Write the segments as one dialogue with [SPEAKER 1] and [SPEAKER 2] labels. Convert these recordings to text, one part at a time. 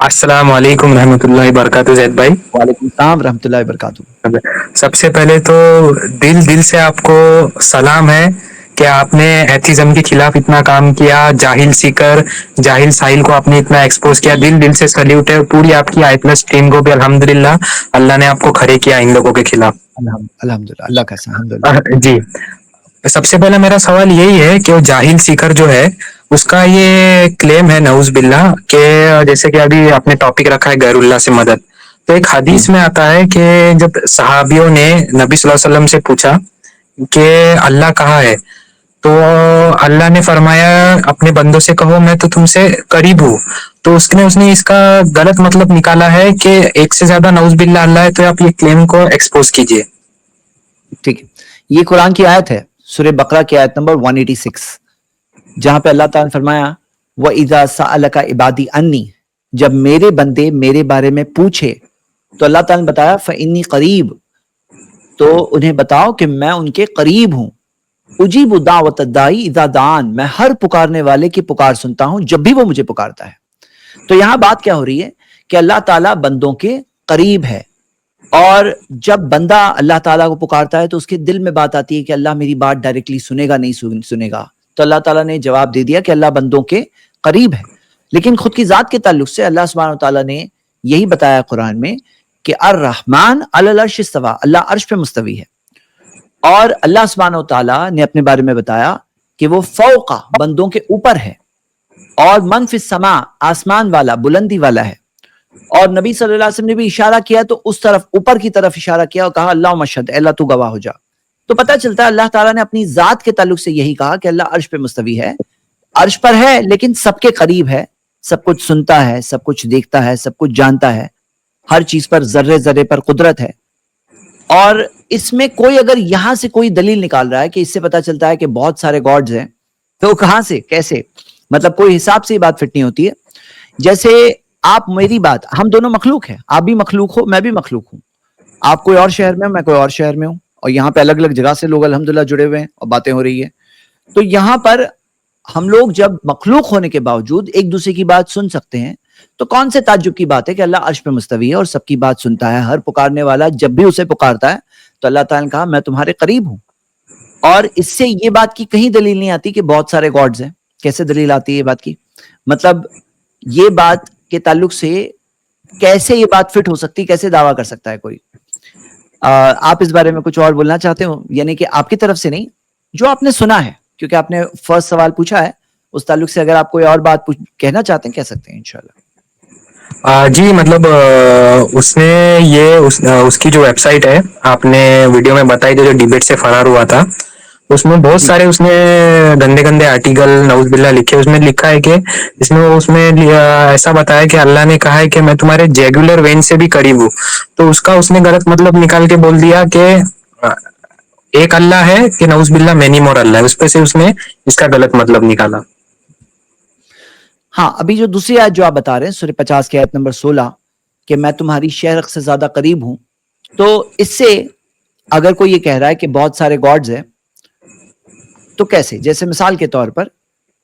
[SPEAKER 1] السلام علیکم رحمۃ اللہ وبرکاتہ زید بھائی.
[SPEAKER 2] وعلیکم السلام ورحمۃ اللہ وبرکاتہ.
[SPEAKER 1] سب سے پہلے تو دل سے آپ کو سلام ہے کہ آپ نے ایتھیزم کے خلاف اتنا کام کیا. جاہل سیکر جاہل ساحل کو آپ نے اتنا ایکسپوز کیا. دل سے سلیوٹ ہے. پوری آپ کی آئی پلس ٹیم کو بھی الحمدللہ اللہ نے آپ کو کھڑے کیا ان لوگوں کے خلاف.
[SPEAKER 2] الحمد للہ اللہ کا الحمد للہ.
[SPEAKER 1] جی, سب سے پہلا میرا سوال یہی ہے کہ وہ جاہل سیکر جو ہے اس کا یہ کلیم ہے نعوذ باللہ کہ جیسے کہ ابھی آپ نے ٹاپک رکھا ہے غیر اللہ سے مدد. تو ایک حدیث میں آتا ہے کہ جب صحابیوں نے نبی صلی اللہ علیہ وسلم سے پوچھا کہ اللہ کہاں ہے, تو اللہ نے فرمایا اپنے بندوں سے کہو میں تو تم سے قریب ہوں. تو اس نے اس کا غلط مطلب نکالا ہے کہ ایک سے زیادہ نعوذ باللہ اللہ ہے, تو آپ یہ کلیم کو ایکسپوز کیجئے.
[SPEAKER 2] ٹھیک ہے, یہ قرآن کی آیت ہے, سورہ بقرہ کی آیت نمبر 186, جہاں پہ اللہ تعالیٰ نے فرمایا وَإِذَا سَأَلَكَ عِبَادِي عَنِّي, جب میرے بندے میرے بارے میں پوچھے تو اللہ تعالیٰ نے بتایا فَإِنِّي قریب, تو انہیں بتاؤ کہ میں ان کے قریب ہوں. اجیب دعوت الداعی اذا دعان, میں ہر پکارنے والے کی پکار سنتا ہوں جب بھی وہ مجھے پکارتا ہے. تو یہاں بات کیا ہو رہی ہے کہ اللہ تعالیٰ بندوں کے قریب ہے, اور جب بندہ اللہ تعالیٰ کو پکارتا ہے تو اس کے دل میں بات آتی ہے کہ اللہ میری بات ڈائریکٹلی سنے گا نہیں سنے گا. تو اللہ تعالیٰ نے جواب دے دیا کہ اللہ بندوں کے قریب ہے. لیکن خود کی ذات کے تعلق سے اللہ سبحانہ وتعالیٰ نے یہی بتایا قرآن میں کہ الرحمن علی العرش استویٰ, اللہ عرش پہ مستوی ہے. اور اللہ سبحانہ وتعالیٰ نے اپنے بارے میں بتایا کہ وہ فوق بندوں کے اوپر ہے, اور من فی السماء, آسمان والا بلندی والا ہے. اور نبی صلی اللہ علیہ وسلم نے بھی اشارہ کیا تو اس طرف اوپر کی طرف اشارہ کیا اور کہا اللہ مشہد, اللہ تو گواہ ہو جا. تو پتہ چلتا ہے اللہ تعالیٰ نے اپنی ذات کے تعلق سے یہی کہا کہ اللہ عرش پہ مستوی ہے, عرش پر ہے لیکن سب کے قریب ہے, سب کچھ سنتا ہے, سب کچھ دیکھتا ہے, سب کچھ جانتا ہے, ہر چیز پر ذرے ذرے پر قدرت ہے. اور اس میں کوئی اگر یہاں سے کوئی دلیل نکال رہا ہے کہ اس سے پتہ چلتا ہے کہ بہت سارے گاڈز ہیں, تو کہاں سے کیسے, مطلب کوئی حساب سے یہ بات فٹ نہیں ہوتی ہے. جیسے آپ میری بات, ہم دونوں مخلوق ہیں, آپ بھی مخلوق ہو میں بھی مخلوق ہوں, آپ کوئی اور شہر میں میں کوئی اور شہر میں ہوں, اور یہاں پہ الگ الگ جگہ سے لوگ الحمدللہ جڑے ہوئے ہیں اور باتیں ہو رہی ہے. تو یہاں پر ہم لوگ جب مخلوق ہونے کے باوجود ایک دوسرے کی بات سن سکتے ہیں, تو کون سے تعجب کی بات ہے کہ اللہ عرش پہ مستوی ہے اور سب کی بات سنتا ہے. ہر پکارنے والا جب بھی اسے پکارتا ہے تو اللہ تعالیٰ نے کہا میں تمہارے قریب ہوں. اور اس سے یہ بات کی کہیں دلیل نہیں آتی کہ بہت سارے گاڈز ہیں. کیسے دلیل آتی ہے یہ بات کی, مطلب یہ بات کے تعلق سے کیسے یہ بات فٹ ہو سکتی, کیسے دعویٰ کر سکتا ہے کوئی. آپ اس بارے میں کچھ اور بولنا چاہتے ہو, یعنی کہ آپ کی طرف سے نہیں, جو آپ نے سنا ہے, کیونکہ آپ نے فرسٹ سوال پوچھا ہے, اس تعلق سے اگر آپ کوئی اور بات کہنا چاہتے ہیں کہہ سکتے ہیں انشاءاللہ.
[SPEAKER 1] جی, مطلب اس نے یہ اس کی جو ویب سائٹ ہے آپ نے ویڈیو میں بتائی جو ڈیبیٹ سے فرار ہوا تھا, اس میں بہت
[SPEAKER 2] جی
[SPEAKER 1] سارے اس نے گندے گندے آرٹیکل نعوذ باللہ لکھے. اس میں لکھا ہے کہ اس میں ایسا بتایا کہ اللہ نے کہا ہے کہ میں تمہارے جیگولر وین سے بھی قریب ہوں. تو اس کا اس نے غلط مطلب نکال کے بول دیا کہ ایک اللہ ہے کہ نعوذ باللہ مینی مور اللہ ہے. اس پہ سے اس نے اس کا غلط مطلب نکالا.
[SPEAKER 2] ہاں, ابھی جو دوسری آیت جو آپ بتا رہے ہیں سورہ 50 کی آیت نمبر 16 کہ میں تمہاری شہرک سے زیادہ قریب ہوں, تو اس سے اگر کوئی یہ کہہ رہا ہے کہ بہت سارے گاڈز ہیں, تو کیسے, جیسے مثال کے طور پر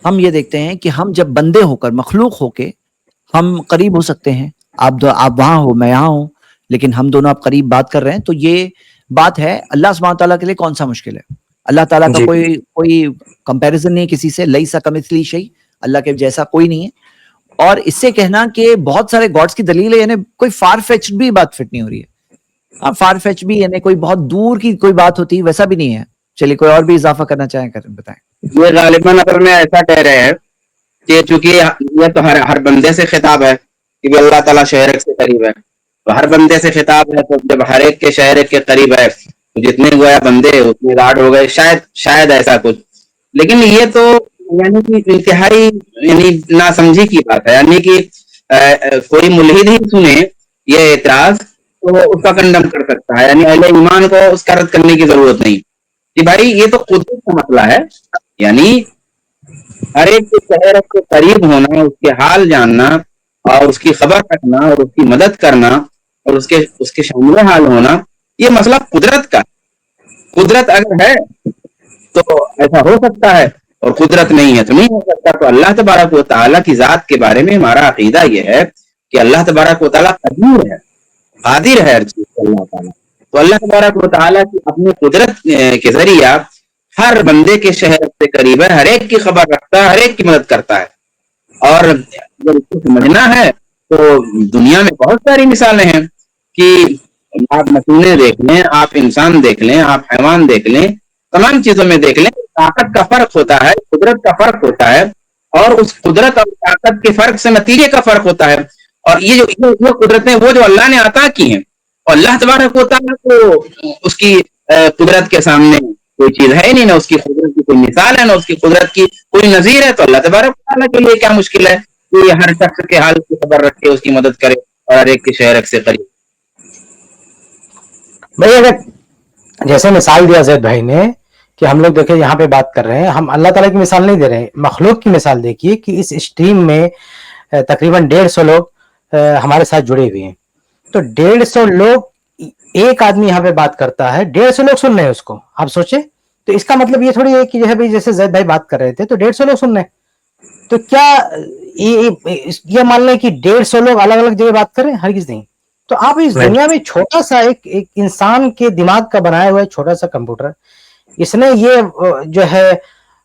[SPEAKER 2] ہم یہ دیکھتے ہیں کہ ہم جب بندے ہو کر مخلوق ہو کے ہم قریب ہو سکتے ہیں, آپ وہاں ہو میں یہاں ہوں, لیکن ہم دونوں آپ قریب بات کر رہے ہیں, تو یہ بات ہے اللہ سبحانہ تعالیٰ کے لیے کون سا مشکل ہے. اللہ تعالیٰ کا
[SPEAKER 1] جی
[SPEAKER 2] کوئی کمپیریزن نہیں کسی سے, لیسا کمثلی شیء, اللہ کے جیسا کوئی نہیں ہے. اور اس سے کہنا کہ بہت سارے گاڈز کی دلیل ہے, یعنی کوئی فار فیچ بھی بات فٹ نہیں ہو رہی ہے. فار فیچ بھی یعنی کوئی بہت دور کی کوئی بات ہوتی ہے, ویسا بھی نہیں ہے. چلیے کوئی اور بھی اضافہ کرنا چاہیں بتائیں.
[SPEAKER 3] یہ غالباً اصل میں ایسا کہہ رہے ہیں کہ چونکہ یہ تو ہر بندے سے خطاب ہے کہ اللہ تعالیٰ شہرک سے قریب ہے, تو ہر بندے سے خطاب ہے, تو جب ہر ایک کے شہرک کے قریب ہے تو جتنے گویا بندے اتنے لاڈ ہو گئے, شاید ایسا کچھ. لیکن یہ تو یعنی کہ انتہائی یعنی ناسمجھی کی بات ہے. یعنی کہ کوئی ملحد ہی سنے یہ اعتراض تو اس کا کنڈم کر سکتا ہے, یعنی اہل ایمان کو اس کا رد کرنے کی ضرورت نہیں کہ بھائی یہ تو قدرت کا مسئلہ ہے. یعنی ہر ایک کے شہرک کے قریب ہونا, اس کے حال جاننا اور اس کی خبر رکھنا اور اس کی مدد کرنا اور اس کے شامل حال ہونا, یہ مسئلہ قدرت کا. قدرت اگر ہے تو ایسا ہو سکتا ہے, اور قدرت نہیں ہے تو نہیں ہو سکتا. تو اللہ تبارک و تعالیٰ کی ذات کے بارے میں ہمارا عقیدہ یہ ہے کہ اللہ تبارک و تعالیٰ قدیر ہے, قادر ہے ہر چیز کو اللہ تعالیٰ. تو اللہ تبارک و تعالیٰ کی اپنی قدرت کے ذریعہ ہر بندے کے شہر سے قریب ہے, ہر ایک کی خبر رکھتا ہے, ہر ایک کی مدد کرتا ہے. اور اگر اس کو سمجھنا ہے تو دنیا میں بہت ساری مثالیں ہیں کہ آپ مشینیں دیکھ لیں, آپ انسان دیکھ لیں, آپ حیوان دیکھ لیں, تمام چیزوں میں دیکھ لیں, طاقت کا فرق ہوتا ہے, قدرت کا فرق ہوتا ہے, اور اس قدرت اور طاقت کے فرق سے نتیجے کا فرق ہوتا ہے. اور یہ قدرتیں وہ جو اللہ نے عطا کی ہیں, اور اللہ تبارک و تعالیٰ کو اس کی قدرت کے سامنے کوئی چیز ہے نہیں, نہ اس کی قدرت کی کوئی مثال ہے, نہ اس کی قدرت کی کوئی نظیر ہے. تو اللہ تبارک و تعالیٰ کے لیے کیا مشکل ہے کہ ہر شخص کے حال کی خبر رکھے, اس کی مدد کرے, اور ہر ایک کے شہر سے قریب.
[SPEAKER 4] بھائی اگر جیسے مثال دیا زید بھائی نے کہ ہم لوگ دیکھیں یہاں پہ بات کر رہے ہیں, ہم اللہ تعالیٰ کی مثال نہیں دے رہے ہیں, مخلوق کی مثال دیکھیے کہ اس اسٹریم میں تقریباً 150 لوگ ہمارے ساتھ جڑے ہوئے ہیں. تو 150 لوگ, ایک آدمی یہاں پہ بات کرتا ہے, 150 لوگ سن رہے ہیں اس کو, آپ سوچیں. تو اس کا مطلب یہ تھوڑی ہے کہ جو ہے جیسے زید بھائی بات کر رہے تھے تو 150 لوگ سن رہے ہیں, تو کیا یہ مان لیں کہ 150 لوگ الگ الگ جگہ بات کر رہے ہیں؟ ہرگز نہیں. تو آپ اس دنیا میں چھوٹا سا ایک انسان کے دماغ کا بنایا ہوا ہے چھوٹا سا کمپیوٹر, اس نے یہ جو ہے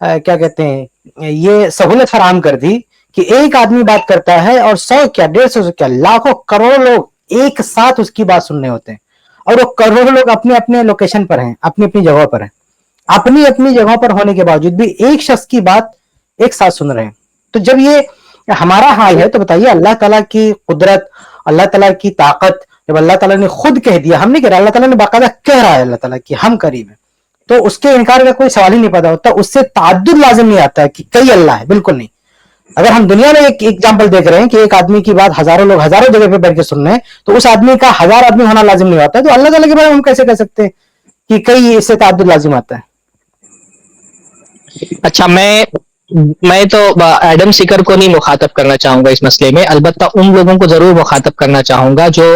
[SPEAKER 4] کیا کہتے ہیں, یہ سہولت فراہم کر دی کہ ایک آدمی بات کرتا ہے اور 100 کیا 150 کیا لاکھوں کروڑوں لوگ ایک ساتھ اس کی بات سننے ہوتے ہیں, اور وہ کروڑوں لوگ اپنے اپنے لوکیشن پر ہیں, اپنی اپنی جگہوں پر ہیں, اپنی اپنی جگہوں پر ہونے کے باوجود بھی ایک شخص کی بات ایک ساتھ سن رہے ہیں. تو جب یہ ہمارا حال ہے تو بتائیے اللہ تعالیٰ کی قدرت, اللہ تعالیٰ کی طاقت, جب اللہ تعالیٰ نے خود کہہ دیا, ہم نہیں کہہ رہا, اللہ تعالیٰ نے باقاعدہ کہہ رہا ہے اللہ تعالیٰ کہ ہم قریب ہیں, تو اس کے انکار کا کوئی سوال ہی نہیں پیدا ہوتا. اس سے تعدد لازم نہیں آتا ہے کہ کئی اللہ ہے, بالکل نہیں. اگر ہم دنیا میں ایک ایگزامپل دیکھ رہے ہیں کہ ایک آدمی کی بات ہزاروں لوگ ہزاروں جگہ پہ بیٹھ کے سن رہے ہیں, تو اس آدمی کا 1000 آدمی ہونا لازم نہیں ہوتا ہے. تو اللہ تعالیٰ کے بارے میں ہم کیسے کہہ سکتے ہیں کہ کئی اس سے تعدد لازم آتا ہے؟
[SPEAKER 5] اچھا, میں تو ایڈم سیکر کو نہیں مخاطب کرنا چاہوں گا اس مسئلے میں, البتہ ان لوگوں کو ضرور مخاطب کرنا چاہوں گا جو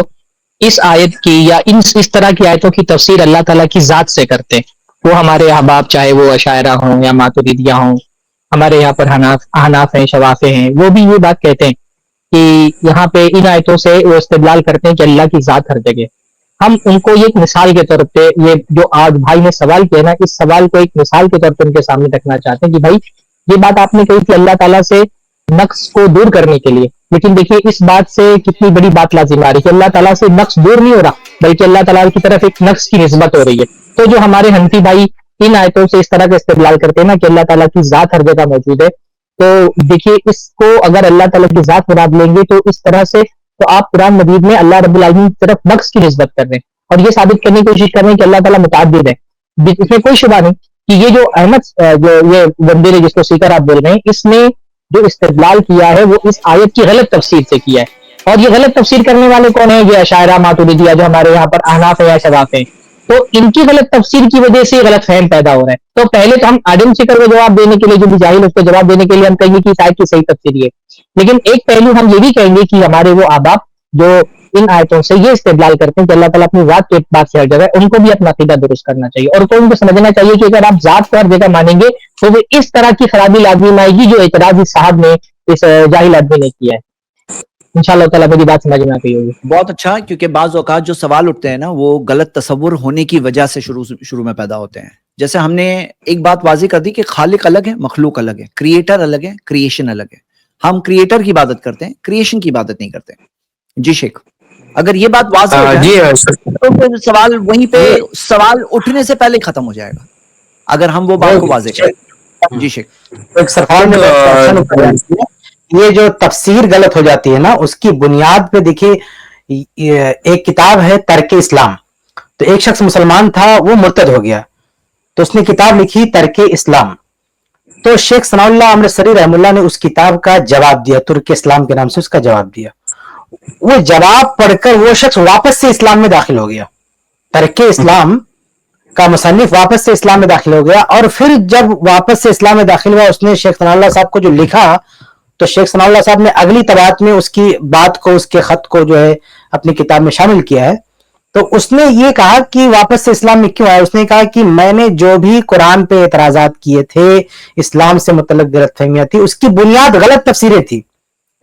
[SPEAKER 5] اس آیت کی یا اس طرح کی آیتوں کی تفسیر اللہ تعالیٰ کی ذات سے کرتے ہیں. وہ ہمارے احباب چاہے وہ اشاعرہ ہوں یا ماتریدیہ ہوں, ہمارے یہاں پر حناف ہیں, شوافے ہیں, وہ بھی یہ بات کہتے ہیں کہ یہاں پہ ان آیتوں سے وہ استدلال کرتے ہیں کہ اللہ کی ذات ہر جگہ. ہم ان کو ایک مثال کے طور پہ, یہ جو آج بھائی نے سوال کیا نا, اس سوال کو ایک مثال کے طور پہ ان کے سامنے رکھنا چاہتے ہیں کہ بھائی یہ بات آپ نے کہی تھی اللہ تعالیٰ سے نقص کو دور کرنے کے لیے, لیکن دیکھیے اس بات سے کتنی بڑی بات لازم آ رہی ہے کہ اللہ تعالیٰ سے نقص دور نہیں ہو رہا, بلکہ اللہ تعالیٰ کی طرف ایک نقص کی نسبت ہو رہی ہے. تو جو ہمارے حنفی بھائی ان آیتوں سے اس طرح کا استدلال کرتے ہیں نا کہ اللہ تعالیٰ کی ذات ہر جگہ موجود ہے, تو دیکھیے اس کو اگر اللہ تعالیٰ کی ذات مراد لیں گے تو اس طرح سے تو آپ قرآن مجید میں اللہ رب العالمین کی طرف نقص کی نسبت کر رہے ہیں, اور یہ ثابت کرنے کی کوشش کر رہے ہیں کہ اللہ تعالیٰ متعدد ہے. اس میں کوئی شبہ نہیں کہ یہ جو احمد جو یہ بندے نے جس کو سیکر آپ بول رہے ہیں, اس نے جو استدلال کیا ہے وہ اس آیت کی غلط تفسیر سے کیا ہے. اور یہ غلط تفسیر کرنے والے کون ہیں؟ یہ اشاعرہ ماتریدیہ جو ہمارے یہاں پر احناف یا شواف ہیں. تو ان کی غلط تفسیر کی وجہ سے غلط فہم پیدا ہو رہا ہے. تو پہلے تو ہم آدم سیکر کو جواب دینے کے لیے, جو بھی جاہل اس کو جواب دینے کے لیے ہم کہیں گے کہ اس آیت کی صحیح تفسیر ہے, لیکن ایک پہلو ہم یہ بھی کہیں گے کہ ہمارے وہ احباب جو ان آیتوں سے یہ استدلال کرتے ہیں کہ اللہ تعالیٰ اپنی ذات کے اعتبار سے ہر جگہ, ان کو بھی اپنا عقیدہ درست کرنا چاہیے, اور ان کو سمجھنا چاہیے کہ اگر آپ ذات کو ہر جگہ مانیں گے تو وہ اس طرح کی خرابی لازم آئے گی جو اعتراض اس صاحب نے, اس جاہل آدمی نے کیا ہے. انشاءاللہ تعالیٰ میری بات سمجھ میں آ گئی ہوگی.
[SPEAKER 2] بہت اچھا, کیونکہ بعض اوقات جو سوال اٹھتے ہیں نا وہ غلط تصور ہونے کی وجہ سے شروع میں پیدا ہوتے ہیں. جیسے ہم نے ایک بات واضح کر دی کہ خالق الگ ہے, مخلوق الگ ہے, کریٹر الگ ہے, کریشن الگ ہے. ہم کریٹر کی عبادت کرتے ہیں, کریشن کی عبادت نہیں کرتے. جی شیخ, اگر یہ بات واضح ہو جائے تو پھر سوال وہیں پہ سوال اٹھنے سے پہلے ختم ہو جائے گا اگر ہم وہ بات کو واضح کریں. جی شیخ,
[SPEAKER 4] یہ جو تفسیر غلط ہو جاتی ہے نا, اس کی بنیاد پہ دیکھیے, ایک کتاب ہے ترک اسلام. تو ایک شخص مسلمان تھا, وہ مرتد ہو گیا, تو اس نے کتاب لکھی ترک اسلام. تو شیخ ثناء اللہ امرتسری رحم اللہ نے اس کتاب کا جواب دیا, ترک اسلام کے نام سے اس کا جواب دیا. وہ جواب پڑھ کر وہ شخص واپس سے اسلام میں داخل ہو گیا. ترک اسلام کا مصنف واپس سے اسلام میں داخل ہو گیا, اور پھر جب واپس سے اسلام میں داخل ہوا, اس نے شیخ ثناء اللہ صاحب کو جو لکھا, تو شیخ ثناء اللہ صاحب نے اگلی طباعت میں اس کی بات کو, اس کے خط کو جو ہے اپنی کتاب میں شامل کیا ہے. تو اس نے یہ کہا کہ واپس سے اسلام میں کیوں آیا. اس نے کہا کہ میں نے جو بھی قرآن پہ اعتراضات کیے تھے, اسلام سے متعلق غلط فہمیاں تھی, اس کی بنیاد غلط تفسیریں تھی.